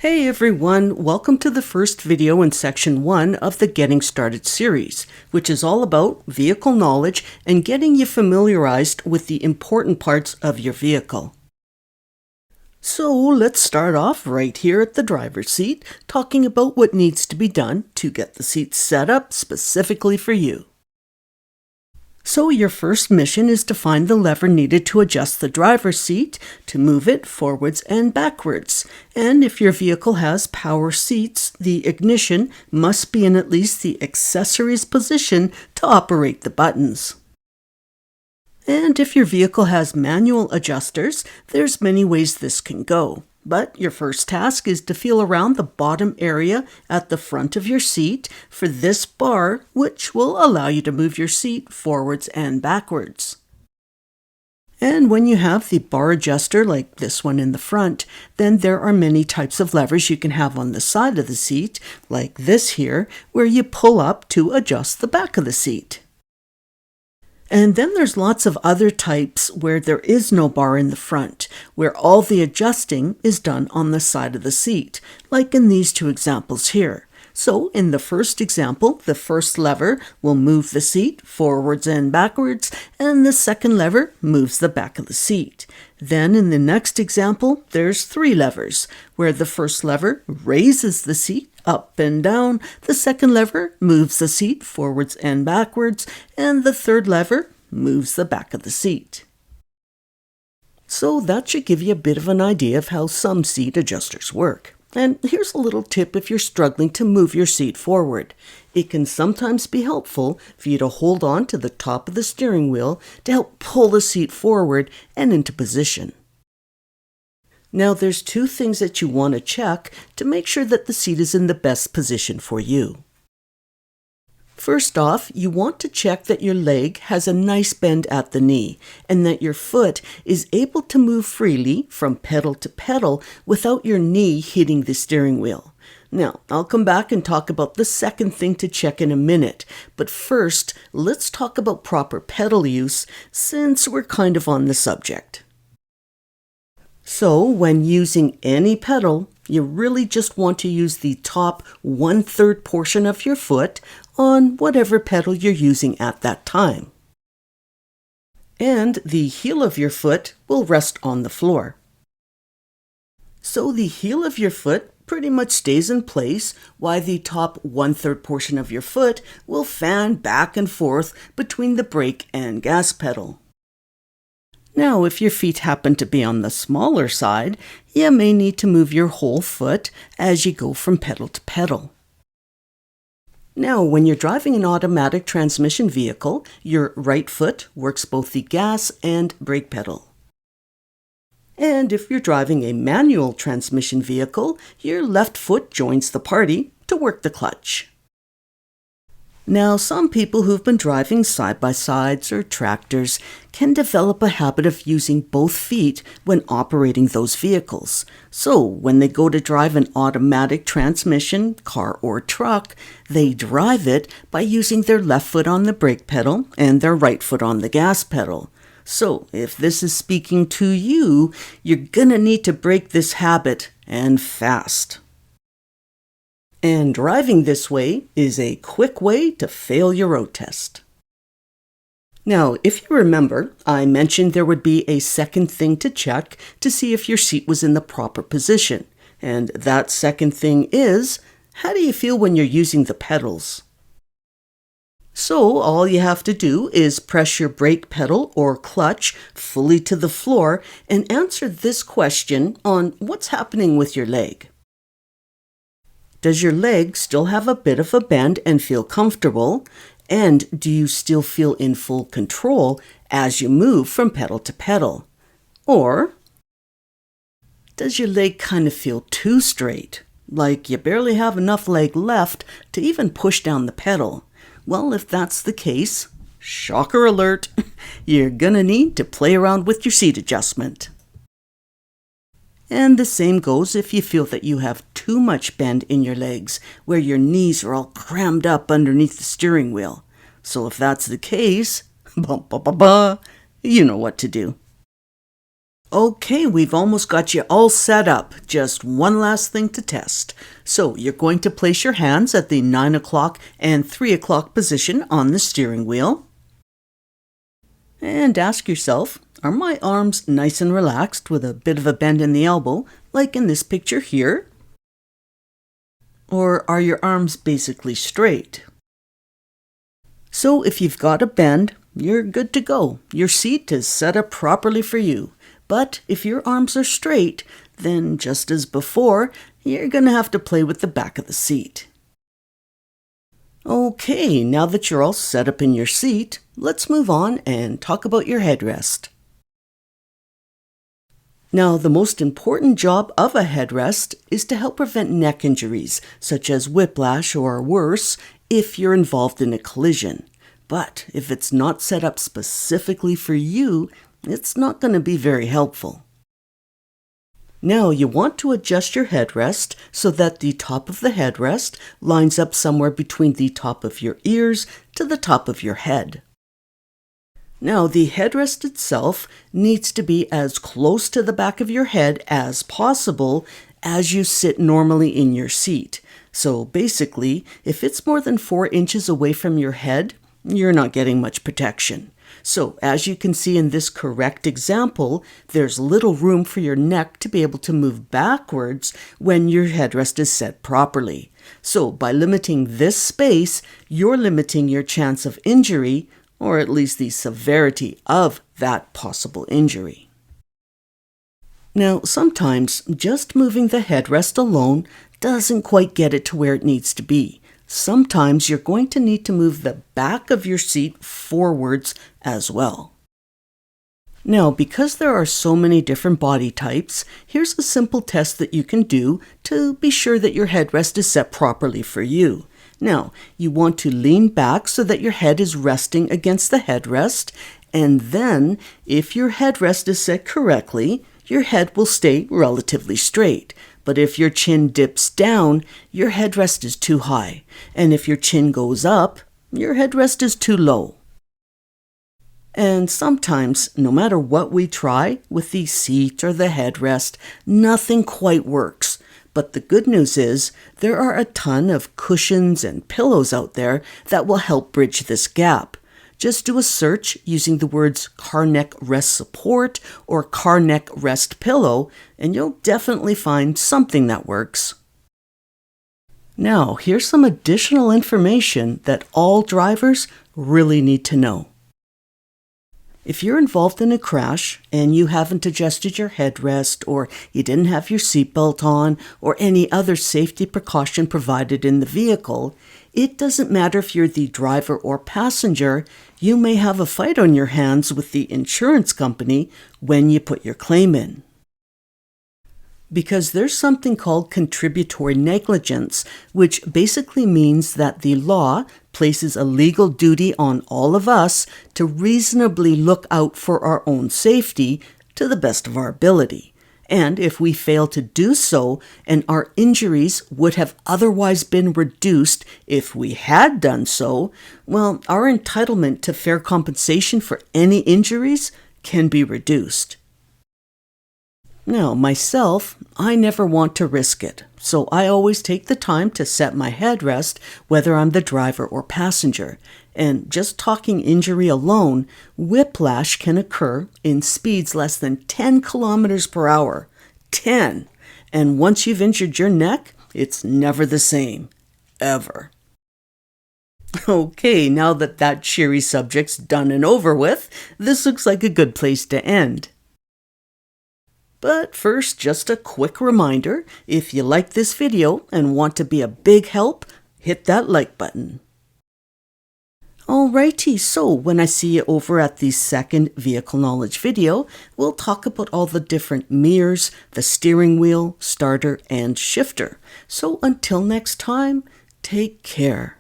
Hey everyone, welcome to the first video in section 1 of the Getting Started series, which is all about vehicle knowledge and getting you familiarized with the important parts of your vehicle. So let's start off right here at the driver's seat, talking about what needs to be done to get the seat set up specifically for you. So your first mission is to find the lever needed to adjust the driver's seat, to move it forwards and backwards. And if your vehicle has power seats, the ignition must be in at least the accessories position to operate the buttons. And if your vehicle has manual adjusters, there's many ways this can go. But your first task is to feel around the bottom area at the front of your seat for this bar, which will allow you to move your seat forwards and backwards. And when you have the bar adjuster like this one in the front, then there are many types of levers you can have on the side of the seat, like this here, where you pull up to adjust the back of the seat. And then there's lots of other types where there is no bar in the front, where all the adjusting is done on the side of the seat, like in these two examples here. So in the first example, the first lever will move the seat forwards and backwards, and the second lever moves the back of the seat. Then in the next example, there's 3 levers, where the first lever raises the seat up and down, the second lever moves the seat forwards and backwards, and the third lever moves the back of the seat. So that should give you a bit of an idea of how some seat adjusters work. And here's a little tip if you're struggling to move your seat forward. It can sometimes be helpful for you to hold on to the top of the steering wheel to help pull the seat forward and into position. Now there's 2 things that you want to check to make sure that the seat is in the best position for you. First off, you want to check that your leg has a nice bend at the knee and that your foot is able to move freely from pedal to pedal without your knee hitting the steering wheel. Now, I'll come back and talk about the second thing to check in a minute, but first, let's talk about proper pedal use since we're kind of on the subject. So when using any pedal, you really just want to use the top 1/3 portion of your foot on whatever pedal you're using at that time. And the heel of your foot will rest on the floor. So the heel of your foot pretty much stays in place while the top 1/3 portion of your foot will fan back and forth between the brake and gas pedal. Now, if your feet happen to be on the smaller side, you may need to move your whole foot as you go from pedal to pedal. Now, when you're driving an automatic transmission vehicle, your right foot works both the gas and brake pedal. And if you're driving a manual transmission vehicle, your left foot joins the party to work the clutch. Now, some people who've been driving side-by-sides or tractors can develop a habit of using both feet when operating those vehicles. So, when they go to drive an automatic transmission, car or truck, they drive it by using their left foot on the brake pedal and their right foot on the gas pedal. So, if this is speaking to you, you're gonna need to break this habit, and fast. And driving this way is a quick way to fail your road test. Now, if you remember, I mentioned there would be a second thing to check to see if your seat was in the proper position. And that second thing is, how do you feel when you're using the pedals? So all you have to do is press your brake pedal or clutch fully to the floor and answer this question on what's happening with your leg. Does your leg still have a bit of a bend and feel comfortable? And do you still feel in full control as you move from pedal to pedal? Or does your leg kind of feel too straight, like you barely have enough leg left to even push down the pedal? Well, if that's the case, shocker alert, you're gonna need to play around with your seat adjustment. And the same goes if you feel that you have too much bend in your legs, where your knees are all crammed up underneath the steering wheel. So if that's the case, you know what to do. Okay, we've almost got you all set up. Just one last thing to test. So you're going to place your hands at the 9 o'clock and 3 o'clock position on the steering wheel. And ask yourself, are my arms nice and relaxed with a bit of a bend in the elbow, like in this picture here? Or are your arms basically straight? So if you've got a bend, you're good to go. Your seat is set up properly for you. But if your arms are straight, then just as before, you're going to have to play with the back of the seat. Okay, now that you're all set up in your seat, let's move on and talk about your headrest. Now, the most important job of a headrest is to help prevent neck injuries, such as whiplash or worse, if you're involved in a collision. But if it's not set up specifically for you, it's not going to be very helpful. Now you want to adjust your headrest so that the top of the headrest lines up somewhere between the top of your ears to the top of your head. Now the headrest itself needs to be as close to the back of your head as possible as you sit normally in your seat. So basically, if it's more than 4 inches away from your head, you're not getting much protection. So as you can see in this correct example, there's little room for your neck to be able to move backwards when your headrest is set properly. So by limiting this space, you're limiting your chance of injury, or at least the severity of that possible injury. Now, sometimes just moving the headrest alone doesn't quite get it to where it needs to be. Sometimes you're going to need to move the back of your seat forwards as well. Now, because there are so many different body types, here's a simple test that you can do to be sure that your headrest is set properly for you. Now, you want to lean back so that your head is resting against the headrest, and then, if your headrest is set correctly, your head will stay relatively straight. But if your chin dips down, your headrest is too high. And if your chin goes up, your headrest is too low. And sometimes, no matter what we try with the seat or the headrest, nothing quite works. But the good news is, there are a ton of cushions and pillows out there that will help bridge this gap. Just do a search using the words car neck rest support or car neck rest pillow, and you'll definitely find something that works. Now, here's some additional information that all drivers really need to know. If you're involved in a crash and you haven't adjusted your headrest, or you didn't have your seatbelt on, or any other safety precaution provided in the vehicle, it doesn't matter if you're the driver or passenger, you may have a fight on your hands with the insurance company when you put your claim in. Because there's something called contributory negligence, which basically means that the law places a legal duty on all of us to reasonably look out for our own safety to the best of our ability. And if we fail to do so, and our injuries would have otherwise been reduced if we had done so, well, our entitlement to fair compensation for any injuries can be reduced. Now, myself, I never want to risk it, so I always take the time to set my headrest, whether I'm the driver or passenger. And just talking injury alone, whiplash can occur in speeds less than 10 kilometers per hour. 10! And once you've injured your neck, it's never the same. Ever. Okay, now that cheery subject's done and over with, this looks like a good place to end. But first, just a quick reminder, if you like this video and want to be a big help, hit that like button. Alrighty, so when I see you over at the second vehicle knowledge video, we'll talk about all the different mirrors, the steering wheel, starter, and shifter. So until next time, take care.